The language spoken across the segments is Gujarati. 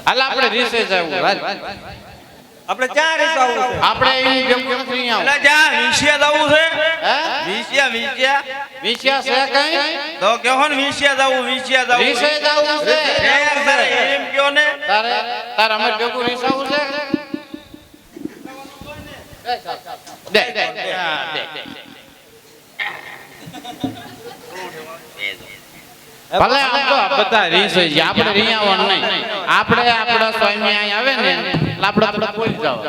હાલ આપણે રીસે જાવું હાલ આપણે ક્યાં રીસાવું છે? આપણે અહીં ભેગું નથી આવું એટલે જ્યાં વિંસિયા જવું છે હે વિંસિયા વિશ્યા છે કઈ તો કહો ને વિંસિયા જવું રીસે જાવું છે એમ કયો ને તારે અમે ભેગું રીસાવું છે દે દે હા દે ભલે આમ તો બધા રીસે છે આપણે રીયાવાનું નહીં આપણે આપણા સ્વામી અહીં આવે ને આપણે બોલી જાવ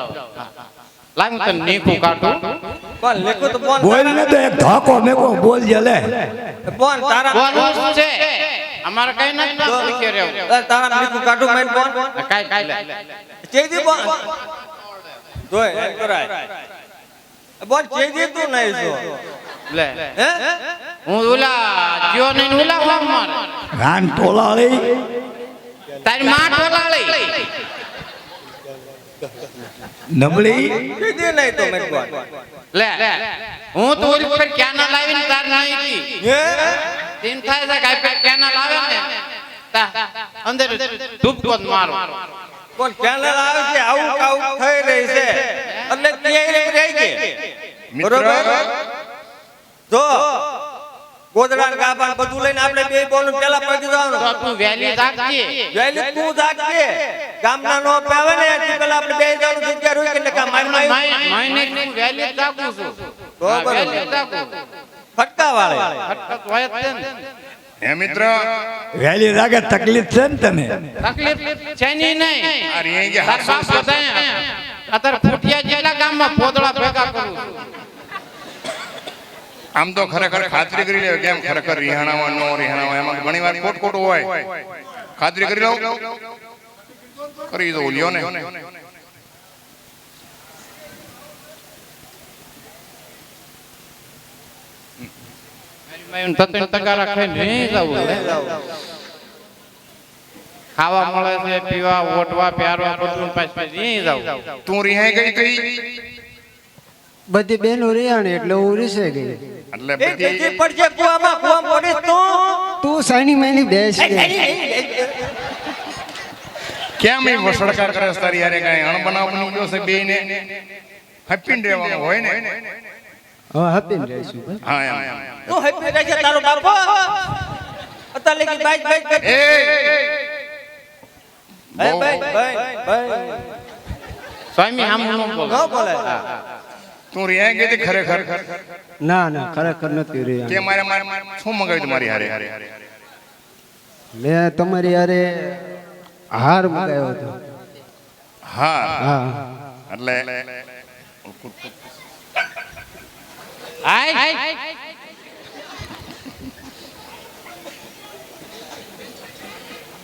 લાગ તને નીકું કાઢું પણ લેખો તો બોલ બોલ ને તો એક ધાકો મેકો બોલ જે લે બોલ તારા બોલવું છે અમારે કઈ નથી લીખે રહેવું તારા લીખું કાઢું મેન બોલ કાઈ લે ચેદી બોલ જોય એમ કરાય બોલ ચેદી તું નહીં છો લે હે હું ઓલા જીઓ નહીં ઓલા હોમ માર રાન ટોલાળી તારી માં ટોલાળી નબળી ચેદી નહીં તો મેન બોલ લે હું તો ઓલી પર કેના લાવીને તાર નહીં કી હે તીન થાય છે કાઈ પર કેના લાવે ને તા અંદર ધૂપકો મારો કોણ કેનલ આવે છે આવું કાવું થઈ રહી છે એટલે ક્યાંય રહી ગઈ બરોબર જો ગોદડા ગાબા બધું લઈને આપણે બે બોનું પેલા પહોંચી જવાનું તો તું વેલી રાખજે વેલી તું જાગજે ગામના નો પાવે ને એથી પેલા આપણે બે જવાનું જગ્યા રોઈ એટલે કામ મારી મહિને તું વેલી રાખું છું બરોબર વેલી રાખું ફટકા વાળે હટકત હોય જ છે ને હે મિત્ર વહેલી લાગે તકલીફ છે ને તને તકલીફ છે નહીં આ રીંગ કે તાર બાપ બતાય અત્યારે ફૂટિયા જેટલા ગામમાં પોદળા ભેગા કરું છું આમ તો ખરેખર ખાતરી કરી લે કેમ ખરેખર રિહાણામાં નો રિહાણામાં એમાં ઘણી વાર ખોટું હોય ખાતરી કરી લઉં કરી દો લ્યો ને ખાવા મળે છે પીવા ઓટવા પ્યારવા બધું પાછું નહીં જાવ તું રિહાઈ ગઈ કઈ બધી બેનો રહ્યા એટલે હું રીસે ગઈ એટલે એ બધી જલ્દી પડજે કુવામાં પડીશ તું સાની માની બેસ કેમ એ વસડકા કરે છે તારી યારે કાંઈ અણ બનાવ બની ગયો છે બેયને હપીને રહેવાનું હોય ને હવે હપીને રહીશું ભાઈ હા એમ તું હેપી રહેજે તારો બાપો અત્યારે લગી બાઈક બાઈક એ ભાઈ સ્વામી આમ ન બોલો ન બોલે તું રિહાઈ ગઈ હતી ખરેખર ના ના ખરેખર નથી રહ્યા કે મારે શું મંગાવ્યું તમારી હારે મેં તમારી યારે હાર મગાવ્યો હતો હા હા એટલે આય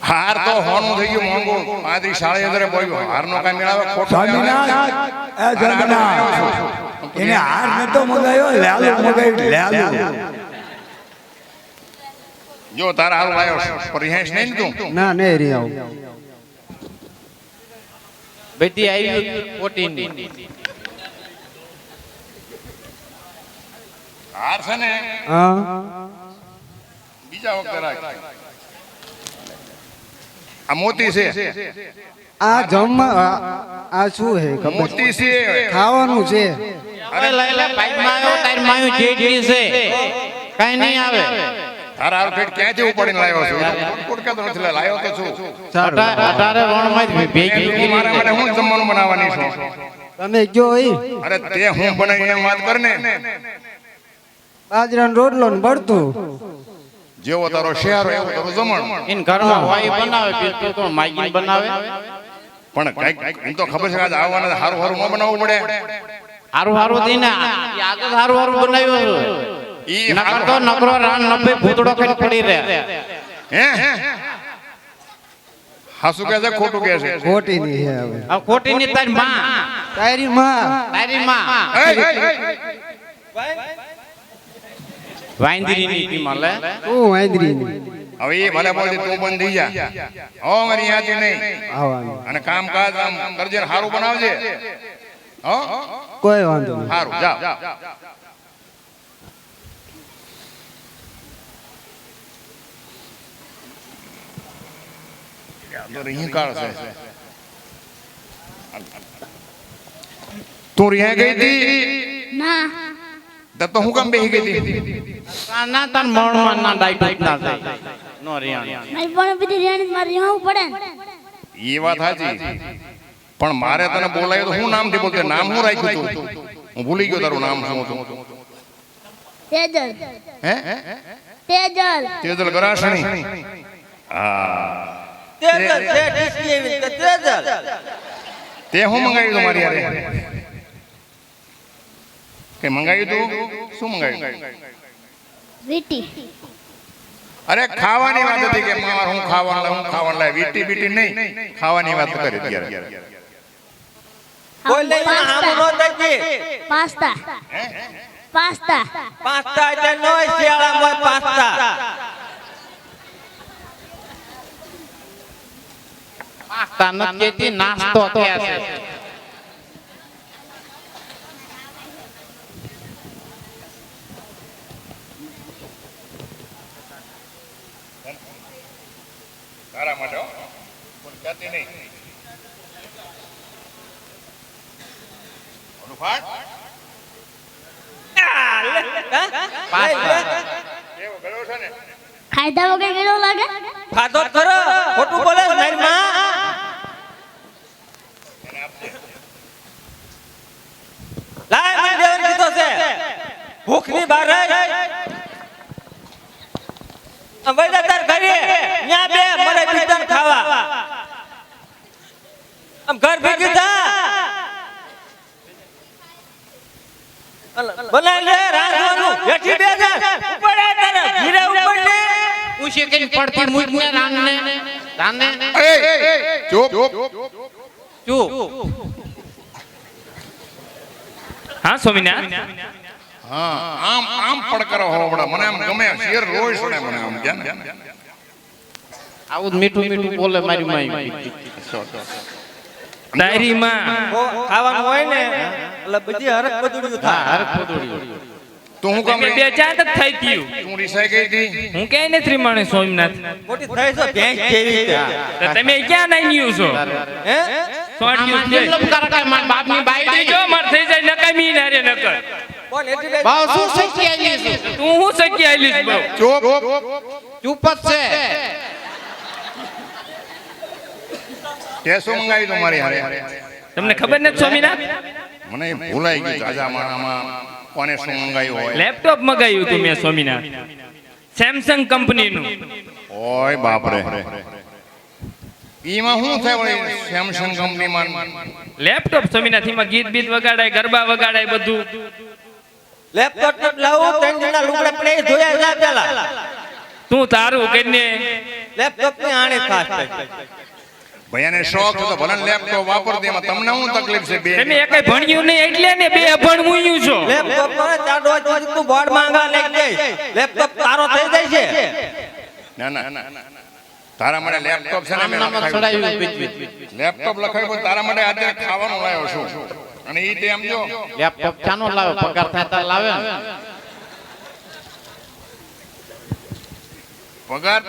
હાર તો હોનું થઈ ગયું મોંઘું 35 અંદર બોલ્યો હાર નો કઈ મેળાવે ખોટો સ્વામિનાથ એ સ્વામિનાથ એને હાર નતો મગાયો લાલુ મગાવ્યું લાલુ જો તારા હારું લાયો પર રિહાઈશ નહીં ને તું ના નહીં રહ્યા બધી આવી પોટીની હાર છે ને હા બીજા વખતે રાખ આ મોતી છે આ જમવા આ શું હે ખબર મોતી છે ખાવાનું છે અરે લઈ લે બાઈક માં આવ્યો તાર માયું જેટલી છે કઈ નહીં આવે તારા હારું પેટ ક્યાંથી ઉપાડીને લાવ્યો છું કોટકા તો નથી લાવ્યો તો છું અઢારે રણમાં જ ભેગી તું મારા માટે હું જમવાનું બનાવવાની છું તમે જો ઈ અરે તે હું બનાવી એમ વાત કર ને બાજરાનો રોટલો ને બળતું જેવો તારો શહેરો એવો તારો જમણ ઇન ઘરમાં હોય બનાવે બીજું તો માગીને બનાવે પણ કઈક એમ તો ખબર છે કે આજ આવવાના હારું હારું ન બનાવવું પડે હારું હારું દઈને યાદ જ હારું હારું બનાવ્યું ઈ નકર તો નકરો રાન 90 ભૂતડો કરી પડી રહે હે હાસુ કે છે ખોટું કે છે ખોટી ની હે હવે આ ખોટી ની તારી માં તારી માં તારી માં વાંદરી ની ટી મળે તું વાંદરી ની હવે એ ભલે બોલી તું બંધ થઈ જા હો મારી યાદી નહીં આવવાનું અને કામ કાજ આમ કરજે ને હારું બનાવજે હો કોઈ વાંધો નહીં હારું જા તો રીહ કાઢશે. તું રીહ ગઈ હતી ના તો હું કામ બેહી ગઈ હતી? ના તાર મણમાં ના ડાયટ ના થાય નો રિયાણ મારી પણ બધી રેણી મારે રહેવું પડે ને એ વાત સાચી, પણ મારે તને બોલાયો તો હું નામથી બોલતો, નામ હું રાખ્યું તું? હું ભૂલી ગયો તારું નામ શું હતું. તેજલ હે? તેજલ તેજલ ગરાસણી. હા, તેજલ છે ડીસી એવી કે તેજલ. તે હું મંગાવ્યું તું મારી યારે? કે મંગાવ્યું તું? શું મંગાવ્યું? વીટી અરે ખાવાની વાત હતી કે માર હું ખાવાનું લાય, વીટી બીટી નહીં, ખાવાની વાત કરી અત્યારે. કોઈ લઈને આમ નો દેખી. પાસ્તા પાસ્તા પાસ્તા એટલે નોય શિયાળામાં પાસ્તા. પાસ્તા નથી કહેતી, નાસ્તો કહે છે. તારા માટે હો, કોઈ કહેતી નહીં. અનુફાટ પાસ્તા કેવો ગયો છે ને? ખાધા વગર કેવો લાગે ખાધો જ ખરો, ખોટું બોલે છે મારી માં. લાય મને દેવર કીધો છે ભૂખની બહાર રહી. વૈદા તાર ઘરે ન્યા બે મરે બીજા ખાવા. આમ ઘર ભેગી થા. બનાવી લે રાંધવાનું હેઠી બે જા ઉપર આ તારે ઘીરે ઉપર ને પૂછે કે પડતી મુજને રાંધને એ ચૂપ. ચૂપ. હા સ્વામિનાથ હા, આમ પડકારો હોવડા મને આમ ગમે, શેર રોય છે મને આમ કે ને. આવું જ મીઠું મીઠું બોલે મારી માઈ. તારી માં ખાવાનું હોય ને એટલે બધી હરક બદુડ્યું હા થાય. હર ખોદડી. તું હું કામ બે ચાત જ થઈ ગયું. તું રિસાઈ ગઈ હતી? હું ક્યાંય નથી માણે સ્વામિનાથ. મોટી થઈ છે ભેંસ જેવી છે. તો તમે ક્યાં નાઈ છો? હે સોટ્યું છે. મતલબ કરે કે મારા બાપની બાયડી જો માર થઈ જાય નકામી ના રે નકર. કોણ એટલી બે બાવ શું શીખી આવી છે? તું હું શક્ય આલીશ બહુ. ચૂપ. ચૂપ જ છે. તે શું મંગાવ્યું તું મારી હારે? તમને ખબર નથી સ્વામિનાથ? મને ભૂલાઈ ગયું તાજા માણામાં કોને શું મંગાવ્યું હોય. લેપટોપ મગાવ્યું તું મેં સ્વામિનાથ, સેમસંગ કંપનીનું. ઓય બાપરે, ઈમાં શું થાય વળી સેમસંગ કંપનીમાં? લેપટોપ સ્વામિનાથ, એમાં ગીત બીત વગાડાય, ગરબા વગાડાય બધું. લેપટોપ ને લાવું ત્રણ જણા લુગડા પડે ધોયા જા પેલા. તું તારું કરીને લેપટોપ ની આણે ખાસ થાય. ભૈયાને શોખ છે તો ભલે લેપટોપ વાપરતી, એમાં તમને શું તકલીફ છે? બે તમે એકાઈ ભણ્યું નહીં એટલે ને બે અભણ મુયું છો. લેપટોપ પર ચાડો તું બોર્ડ માંગા લઈ જાય. લેપટોપ તારો થઈ જાય છે. ના ના, તારા માટે લેપટોપ છે ને મેં નામ લખાવ્યું. ચડાવ્યું બીજ બીજ. લેપટોપ લખાવ્યું પણ તારા માટે આજે ખાવાનું લાવ્યો છું. અને ઈ ટાઈમ જો લેપટોપ ચાનો લાવે? પગાર થાય ત્યારે લાવે ને. પગાર